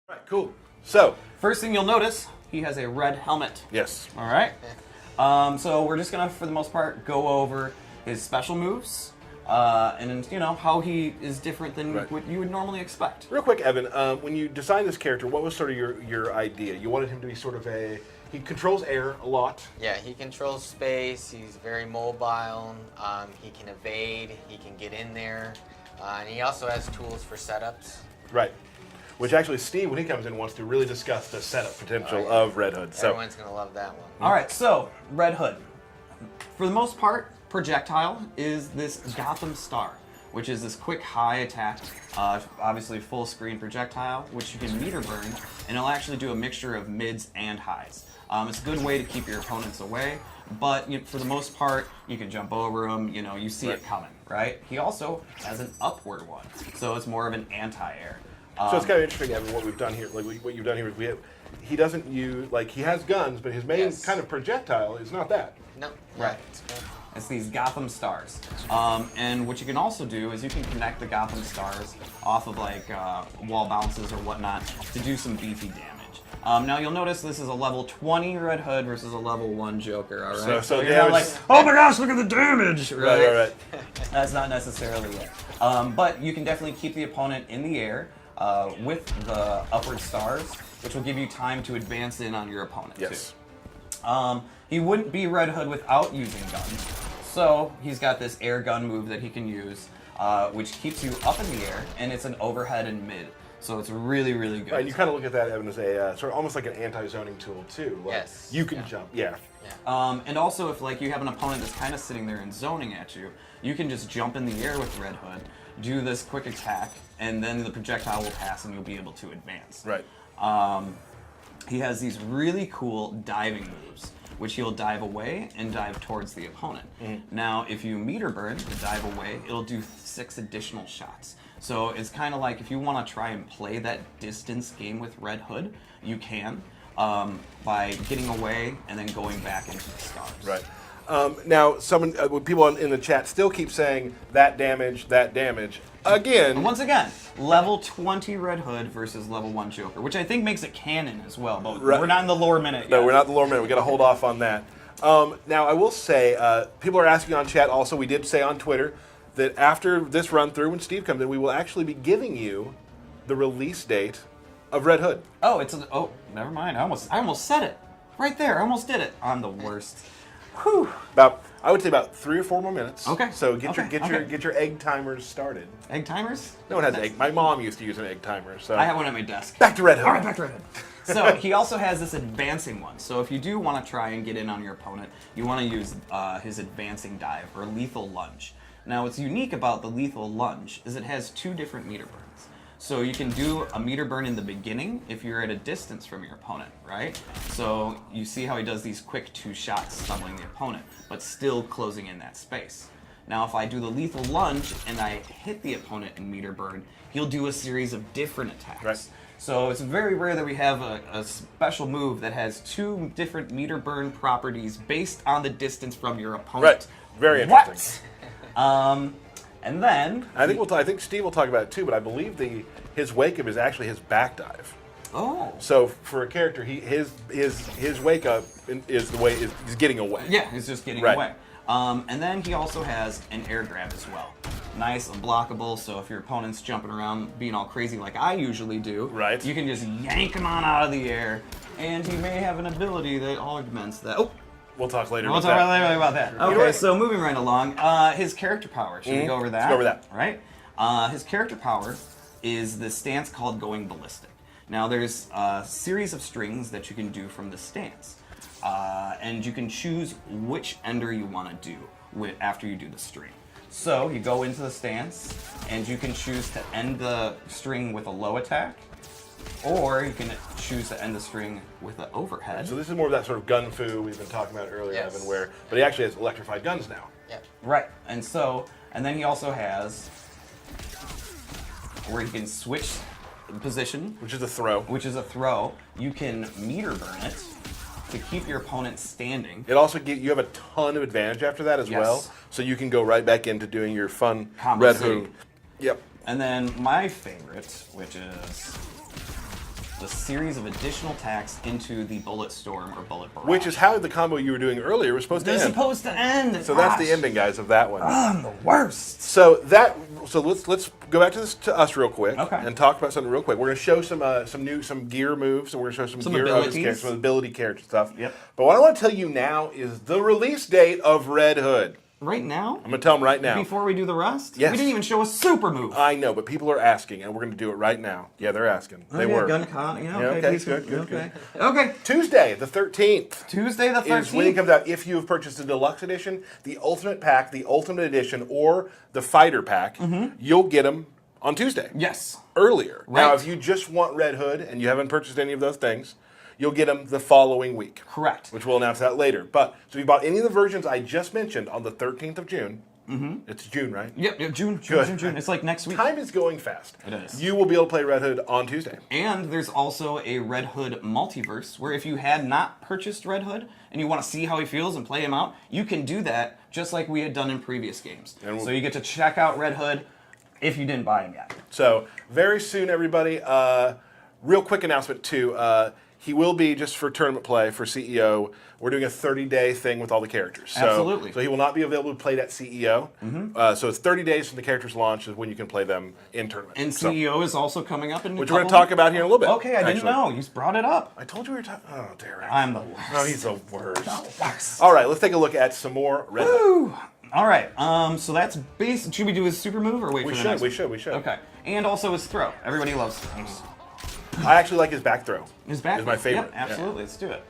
Right, cool. So, First thing you'll notice, he has a red helmet. yes. All right. So we're just gonna, for the most part, go over his special moves, and how he is different than Right. what you would normally expect. Real quick, Evan, when you designed this character, what was sort of your idea? You wanted him to be sort of he controls air a lot. Yeah, he controls space. He's very mobile. He can evade. He can get in there, and he also has tools for setups. Right. Which actually, Steve, when he comes in, wants to really discuss the setup potential of Red Hood. So, Everyone's gonna love that one. All right. So Red Hood, for the most part, projectile is this Gotham Star, which is this quick high attack, obviously full screen projectile, which you can meter burn, and it'll actually do a mixture of mids and highs. It's a good way to keep your opponents away, but for the most part, you can jump over them. You see it coming, right? He also has an upward one, so it's more of an anti-air. so it's kind of interesting, Evan, what we've done here. Like what you've done here is he doesn't use he has guns, but his main Yes. kind of projectile is not that. No, Right. it's good. It's these Gotham Stars. And what you can also do is you can connect the Gotham Stars off of wall bounces or whatnot to do some beefy damage. Now you'll notice this is a level 20 Red Hood versus a level 1 Joker, all right? So you're not like, damage- oh my gosh, look at the damage! Right. That's not necessarily it. But you can definitely keep the opponent in the air with the upward stars, which will give you time to advance in on your opponent Yes. too. He wouldn't be Red Hood without using guns. So he's got this air gun move that he can use, which keeps you up in the air, and it's an overhead and mid. So it's really, really good. Right, you kind of look at that, Evan, as a sort of almost like an anti-zoning tool too. Like, Yes. You can Yeah. jump. Yeah. And also, if you have an opponent that's kind of sitting there and zoning at you, you can just jump in the air with Red Hood, do this quick attack, and then the projectile will pass, and you'll be able to advance. Right. He has these really cool diving moves, which he'll dive away and dive towards the opponent. Now, if you meter burn the dive away, it'll do 6 additional shots. So it's kind of like if you want to try and play that distance game with Red Hood, you can by getting away and then going back into the stars. Right. Now, people in the chat still keep saying that damage. Again, And once again, level 20 Red Hood versus level 1 Joker, which I think makes it canon as well, but Right. we're not in the lore minute yet. no, we're not the lore minute. We got to hold off on that. Now, I will say, people are asking on chat. Also, we did say on Twitter that after this run through, when Steve comes in, we will actually be giving you the release date of Red Hood. Oh, never mind. I almost said it. Right there. I almost did it. I'm the worst. Whew. I would say about 3 or 4 more minutes. Okay. So get Okay. your egg timers started. Egg timers? No one has egg. My mom used to use an egg timer. So I have one at my desk. back to Red Hood. All right, back to Red Hood. So he also has this advancing one. So if you do want to try and get in on your opponent, you want to use his advancing dive or lethal lunge. Now, what's unique about the lethal lunge is it has 2 different meter burns. So you can do a meter burn in the beginning if you're at a distance from your opponent, right? So you see how he does these quick 2 shots stumbling the opponent, but still closing in that space. Now, if I do the lethal lunge and I hit the opponent in meter burn, he'll do a series of different attacks. Right. So it's very rare that we have a special move that has 2 different meter burn properties based on the distance from your opponent. Right. Very interesting. What? And then I think Steve will talk about it too, but I believe his wake up is actually his back dive. oh So for a character, his wake up is the way he's getting away. yeah, he's just getting Right. away. And then he also has an air grab as well. Nice, unblockable. So if your opponent's jumping around, being all crazy like I usually do, Right. you can just yank him on out of the air, and he may have an ability that augments that. Oh. We'll talk later We'll about talk that. later about that. know Okay, what? so moving right along, his character power. Should we go over that? Let's go over that. Right? His character power is the stance called going ballistic. Now, there's a series of strings that you can do from the stance, and you can choose which ender you want to do after you do the string. So you go into the stance, and you can choose to end the string with a low attack, or you can choose to end the string with an overhead. So this is more of that sort of gun fu we've been talking about earlier, Yes. Evan, but he actually has electrified guns now. Yeah. Right, and then he also has where he can switch position, Which is a throw. which is a throw. You can meter burn it to keep your opponent standing. It also gives you have a ton of advantage after that as Yes. well. So you can go right back into doing your fun Combo Red City. Hood. Yep. And then my favorite, which is a series of additional attacks into the Bullet Storm or Bullet Barrage. Which is how the combo you were doing earlier was supposed to They're end. supposed to end. So that's the Gosh. ending, guys, of that one. I'm the worst. So let's go back to us real quick Okay. and talk about something real quick. We're going to show some gear moves, and we're going to show some gear abilities. some ability character stuff. Yep. But what I want to tell you now is the release date of Red Hood. Right now? I'm going to tell them right now. Before we do the rest? Yes. We didn't even show a super move. I know, but people are asking, and we're going to do it right now. Yeah, they're asking. They were. Gun con. Yeah, Yeah, okay. okay, please, good, okay. Okay. Tuesday, the 13th. Tuesday the 13th. Is when it comes out. If you have purchased the deluxe edition, the ultimate pack, the ultimate edition, or the fighter pack, you'll get them on Tuesday. Yes. Earlier. Right. Now, if you just want Red Hood and you haven't purchased any of those things, you'll get them the following week. Correct. Which we'll announce that later. But so if you bought any of the versions I just mentioned on the 13th of June, it's June, right? Yep, June. It's like next week. Time is going fast. It is. You will be able to play Red Hood on Tuesday. And there's also a Red Hood multiverse where if you had not purchased Red Hood and you want to see how he feels and play him out, you can do that just like we had done in previous games. And So you get to check out Red Hood if you didn't buy him yet. So very soon, everybody. Real quick announcement too. He will be just for tournament play for CEO. We're doing a 30-day thing with all the characters. So, Absolutely. So he will not be available to play at CEO. So it's 30 days from the characters launch is when you can play them in tournament. And So- CEO is also coming up in which we're going to talk about here in a little bit. Okay, I didn't actually. know. You brought it up. I told you we were talking. Oh, Derek. I'm the worst. Oh, he's the worst. Worst. All right, let's take a look at some more Red Hood. Woo! All right. So that's base. Should we do his super move or wait We for the should, next we one? should, we should. Okay. And also his throw. Everybody loves throws. I actually like his back throw. His back is my favorite. Yep, absolutely. Let's do it.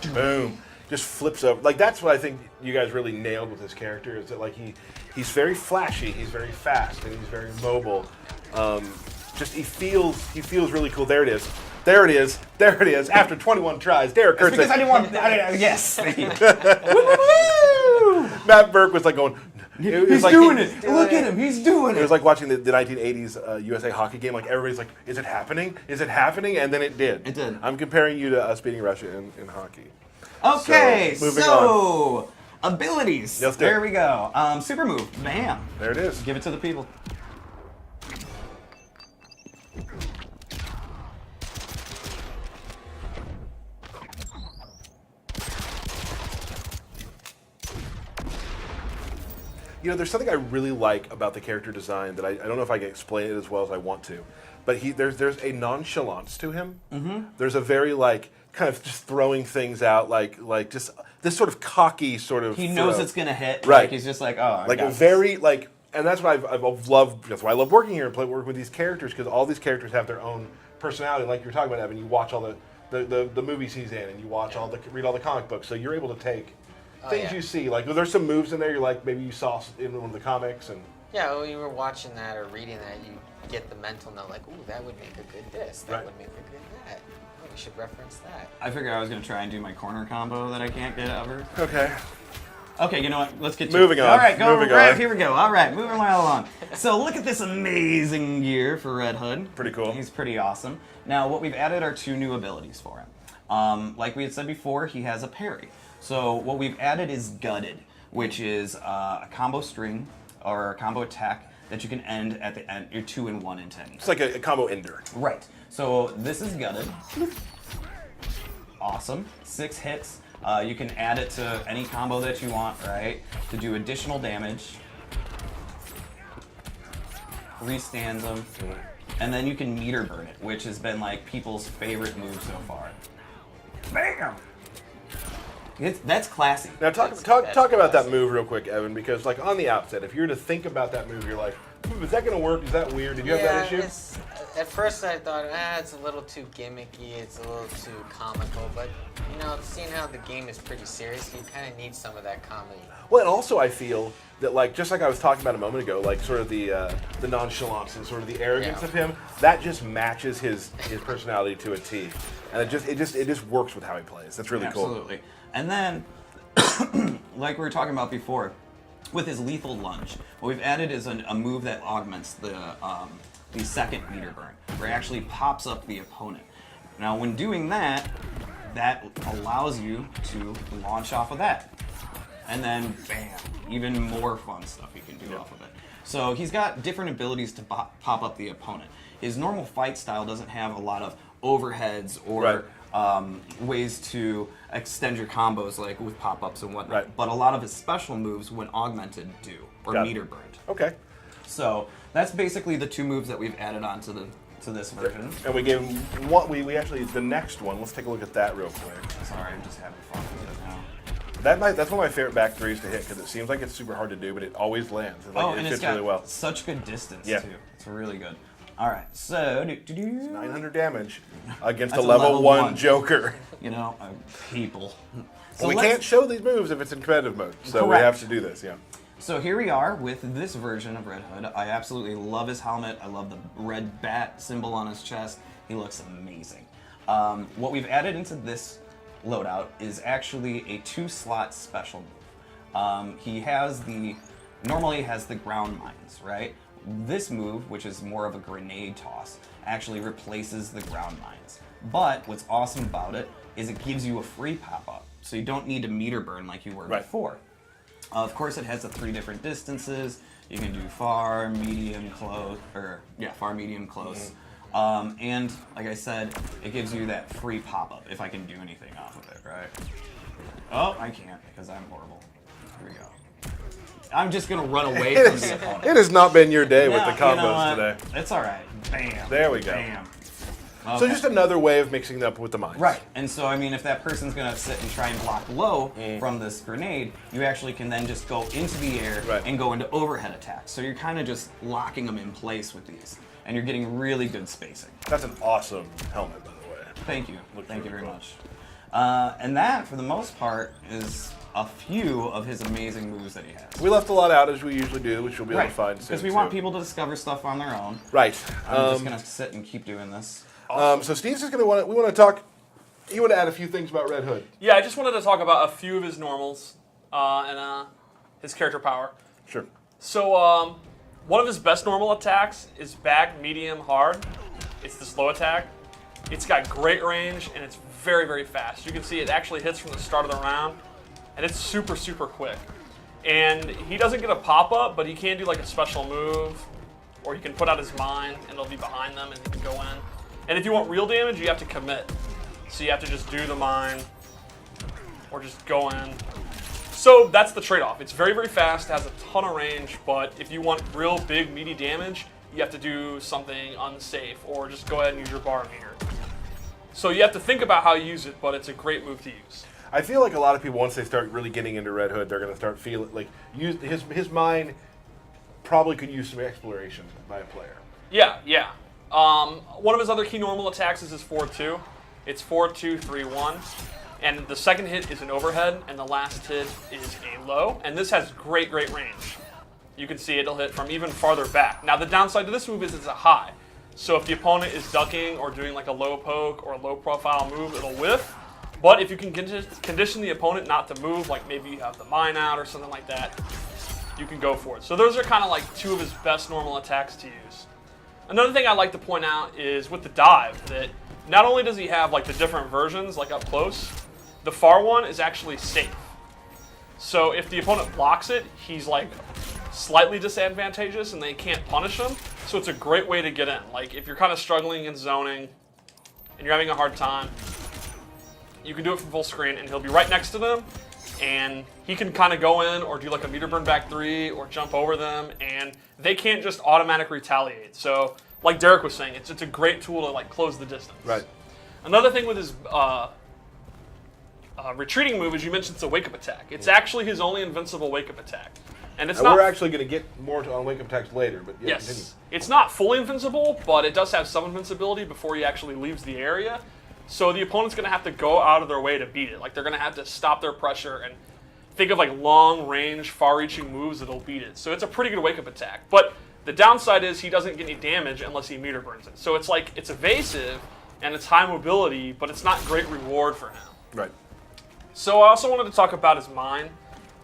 Yeah. Boom. Just flips over. Like that's what I think you guys really nailed with his character is that like he's very flashy, he's very fast, and he's very mobile. Just he feels really cool. There it is. There it is. There it is. After 21 tries, Derek Kurtz. Because I didn't want. Yes. Thank you. Matt Burke was like going. It was He's like doing it. Look at him. He's doing It it. was like watching the 1980s USA hockey game. Like everybody's like, "Is it happening? Is it happening?" And then it did. It did. I'm comparing you to us beating Russia in hockey. Okay, So, moving so abilities. Let's do it. There we go. Super move. Bam. There it is. Give it to the people. You know, there's something I really like about the character design that I don't know if I can explain it as well as I want to, but there's a nonchalance to him. Mm-hmm. There's a very like kind of just throwing things out like just this sort of cocky sort of. He knows throw. it's gonna hit. Right. Like, he's just like, oh. I Like got a this. very like, and that's what I've loved. That's why I love working here and working with these characters because all these characters have their own personality. Like you're talking about, Evan, you watch all the movies he's in, and you watch read all the comic books, so you're able to take. Things yeah. you see, like there's some moves in there. You're like maybe you saw in one of the comics, and Yeah, when you were watching that or reading that, you get the mental note like, ooh, that would make a good this. That Right. would make a good that. Oh, we should reference that. I figured I was gonna try and do my corner combo that I can't get ever. okay. Okay, you know what? Let's get to Moving it. on, All right, go moving right. on. Here we go. All right, moving right along. So look at this amazing gear for Red Hood. Pretty cool. He's pretty awesome. Now, what we've added are 2 new abilities for him. Like we had said before, he has a parry. So what we've added is Gutted, which is a combo string or a combo attack that you can end at the end. You're 2-in-1 into any. It's like a combo ender. Right. So this is Gutted. Awesome. 6 hits. You can add it to any combo that you want, right? To do additional damage. Restands them. And then you can meter burn it, which has been like people's favorite move so far. Bam! That's classy. Now talk That's about that classic. move real quick, Evan, because like on the outset, if you were to think about that move, you're like, is that going to work? Is that weird? Did you have that issue? It's, at first I thought, it's a little too gimmicky, it's a little too comical, but you know, seeing how the game is pretty serious, you kind of need some of that comedy. Well, and also I feel that like just like I was talking about a moment ago, like sort of the nonchalance and sort of the arrogance Yeah. of him, that just matches his personality to a T, and it just works with how he plays. That's really cool. Absolutely. And then, like we were talking about before, with his lethal lunge, what we've added is a move that augments the second meter burn, where it actually pops up the opponent. Now, when doing that, that allows you to launch off of that. And then, bam, even more fun stuff you can do off of it. So he's got different abilities to pop up the opponent. his normal fight style doesn't have a lot of overheads or ways to extend your combos like with pop-ups and whatnot. Right. But a lot of his special moves, when augmented, do, or Got it. meter burned. Okay. So that's basically the 2 moves that we've added on to this version. And we gave him what we actually the next one. Let's take a look at that real quick. Sorry, I'm just having fun with it now. That's one of my favorite back threes to hit because it seems like it's super hard to do, but it always lands. It, And it it's fits got really well. such good distance Yeah. too. It's really good. All right, so 900 damage against a That's a level level 1 one. Joker. People. So we can't show these moves if it's in competitive mode, so we Correct. have to do this. Yeah. So here we are with this version of Red Hood. I absolutely love his helmet. I love the red bat symbol on his chest. He looks amazing. What we've added into this loadout is actually a 2-slot special move. He normally has the ground mines, right? This move, which is more of a grenade toss, actually replaces the ground mines. But what's awesome about it is it gives you a free pop-up, so you don't need to meter burn like you were before. Of course, it has the 3 different distances. You can do far, medium, close, far, medium, close. And like I said, it gives you that free pop-up if I can do anything off of it, right? Oh, I can't because I'm horrible. Here we go. I'm just gonna run away from the opponent. It has not been your day with No, the you know combos what? today. It's all right. Bam. There we go. Bam. So Okay. just another way of mixing it up with the mines. Right, and so I mean, if that person's gonna sit and try and block low from this grenade, you actually can then just go into the air and go into overhead attacks. So you're kind of just locking them in place with these, and you're getting really good spacing. That's an awesome helmet, by the way. Thank you. Looks Thank you really very cool. much. And that, for the most part, is a few of his amazing moves that he has. We left a lot out as we usually do, which you'll be able to find soon. Because we want people to discover stuff on their own. Right. I'm just gonna sit and keep doing this. So Steve's just gonna we want to talk. You want to add a few things about Red Hood? Yeah, I just wanted to talk about a few of his normals and his character power. Sure. So one of his best normal attacks is back, medium, hard. It's the slow attack. It's got great range and it's very, very fast. You can see it actually hits from the start of the round, and it's super, super quick. And he doesn't get a pop-up, but he can do like a special move, or he can put out his mine and it'll be behind them and he can go in. And if you want real damage, you have to commit. So you have to just do the mine or just go in. So that's the trade-off. It's very, very fast, has a ton of range, but if you want real big, meaty damage, you have to do something unsafe or just go ahead and use your bar meter. So you have to think about how you use it, but it's a great move to use. I feel like a lot of people, once they start really getting into Red Hood, they're going to start feeling like his mine probably could use some exploration by a player. Yeah, yeah. One of his other key normal attacks is his 4-2. It's 4-2-3-1. And the second hit is an overhead, and the last hit is a low. And this has great, great range. You can see it'll hit from even farther back. Now, the downside to this move is it's a high. So if the opponent is ducking or doing like a low poke or a low profile move, it'll whiff. But if you can condition the opponent not to move, like maybe you have the mine out or something like that, you can go for it. So those are kind of like 2 of his best normal attacks to use. Another thing I like to point out is with the dive that not only does he have like the different versions like up close, the far one is actually safe. So if the opponent blocks it, he's like slightly disadvantageous and they can't punish him. So it's a great way to get in. Like if you're kind of struggling in zoning and you're having a hard time, you can do it from full screen and he'll be right next to them and he can kind of go in or do like a meter burn back 3 or jump over them and they can't just automatically retaliate. So like Derek was saying, it's a great tool to like close the distance. Right. Another thing with his retreating move is you mentioned it's a wake up attack. It's actually his only invincible wake up attack. And it's not. We're actually going to get more on wake up attacks later, but yeah, continue. Yes. It's not fully invincible, but it does have some invincibility before he actually leaves the area. So the opponent's going to have to go out of their way to beat it. Like they're going to have to stop their pressure and think of like long range, far reaching moves that'll beat it. So it's a pretty good wake up attack. But the downside is he doesn't get any damage unless he meter burns it. So it's like it's evasive and it's high mobility, but it's not great reward for him. Right. So I also wanted to talk about his mine.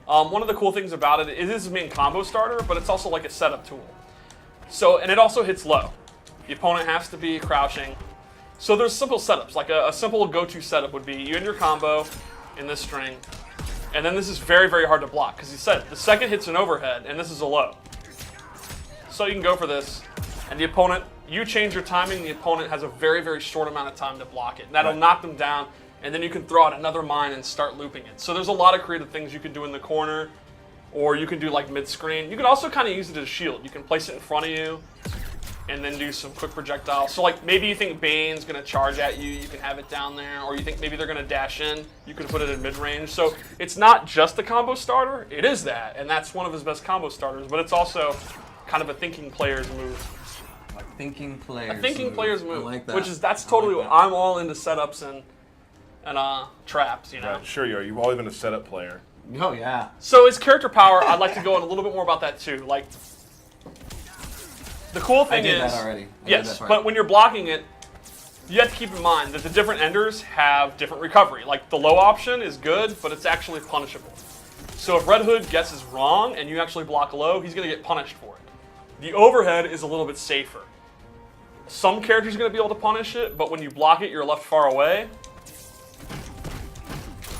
One of the cool things about it is his main combo starter, but it's also like a setup tool. So, and it also hits low. The opponent has to be crouching. So there's simple setups, like a simple go-to setup would be you end your combo in this string, and then this is very, very hard to block, because he said the second hit's an overhead, and this is a low. So you can go for this, and the opponent you change your timing, the opponent has a very, very short amount of time to block it. And that'll Right. knock them down, and then you can throw out another mine and start looping it. So there's a lot of creative things you can do in the corner, or you can do like mid-screen. You can also kind of use it as a shield. You can place it in front of you, and then do some quick projectiles. So like maybe you think Bane's gonna charge at you, you can have it down there, or you think maybe they're gonna dash in, you can put it in mid-range. So it's not just a combo starter, it is that, and that's one of his best combo starters, but it's also kind of a thinking player's move. Thinking players. A thinking player's move, I like that. that's totally I like what I'm all into setups and traps, you know. Right, sure you are. You've always been a setup player. that. Oh yeah. So his character power, I'd like to go in a little bit more about that too. Like, the cool thing I did is, that already. I did yes, that part. but when you're blocking it, you have to keep in mind that the different enders have different recovery. Like the low option is good, but it's actually punishable. So if Red Hood guesses wrong and you actually block low, he's going to get punished for it. The overhead is a little bit safer. Some characters are going to be able to punish it, but when you block it, you're left far away.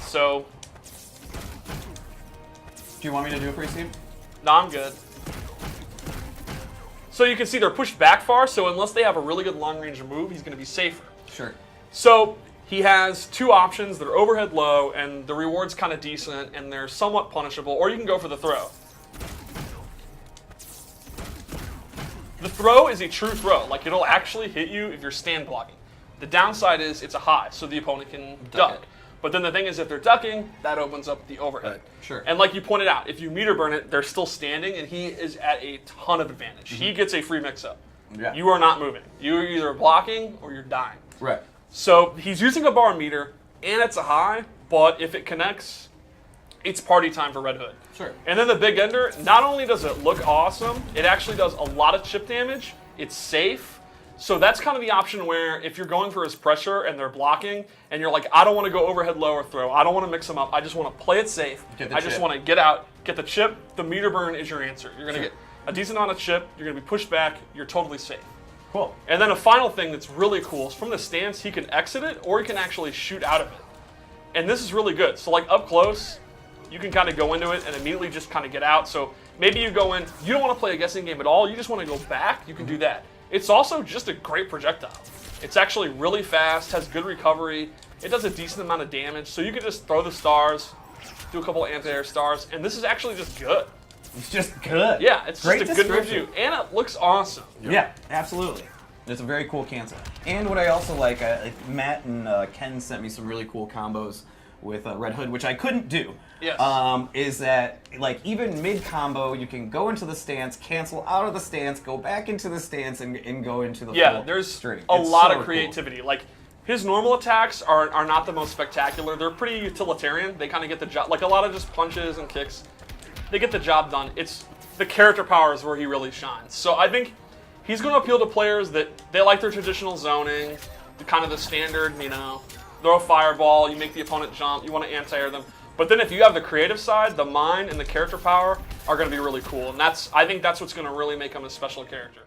So, Do you want me to do it for you, Steve? no, I'm good. So you can see they're pushed back far, so unless they have a really good long-range move, he's going to be safer. Sure. So he has two options that are overhead low, and the reward's kind of decent, and they're somewhat punishable, or you can go for the throw. The throw is a true throw. Like, it'll actually hit you if you're stand blocking. The downside is it's a high, so the opponent can duck. it. But then the thing is, if they're ducking, that opens up the overhead. Right. Sure. And like you pointed out, if you meter burn it, they're still standing, and he is at a ton of advantage. He gets a free mix-up. Yeah. You are not moving. You're either blocking or you're dying. Right. So he's using a bar meter, and it's a high, but if it connects, it's party time for Red Hood. Sure. And then the Big Ender, not only does it look awesome, it actually does a lot of chip damage. It's safe. So that's kind of the option where if you're going for his pressure and they're blocking, and you're like, I don't want to go overhead low or throw. I don't want to mix them up. I just want to play it safe. Get the I just chip. want to get out, get the chip. The meter burn is your answer. You're going to Sure. get a decent amount of chip. You're going to be pushed back. You're totally safe. Cool. And then a final thing that's really cool is from the stance, he can exit it or he can actually shoot out of it. And this is really good. So like up close, you can kind of go into it and immediately just kind of get out. So maybe you go in, you don't want to play a guessing game at all, you just want to go back, you can do that. It's also just a great projectile. It's actually really fast, has good recovery, it does a decent amount of damage, so you can just throw the stars, do a couple anti-air stars, and this is actually just good. It's just good. Yeah, it's Great just a good description. review, and it looks awesome. Yeah, absolutely. It's a very cool cancel. And what I also like, Matt and Ken sent me some really cool combos with Red Hood, which I couldn't do. Yes. Is that like even mid combo, you can go into the stance, cancel out of the stance, go back into the stance, and go into the Yeah, full there's string. a It's lot so of creativity. Like his normal attacks are not the most spectacular. They're pretty utilitarian. They kind of get the job. Like a lot of just punches and kicks, they get the job done. It's the character power is where he really shines. So I think he's going to appeal to players that they like their traditional zoning, the kind of the standard, you know, throw a fireball, you make the opponent jump, you want to anti-air them. But then if you have the creative side, the mind and the character power are going to be really cool. And I think that's what's going to really make him a special character.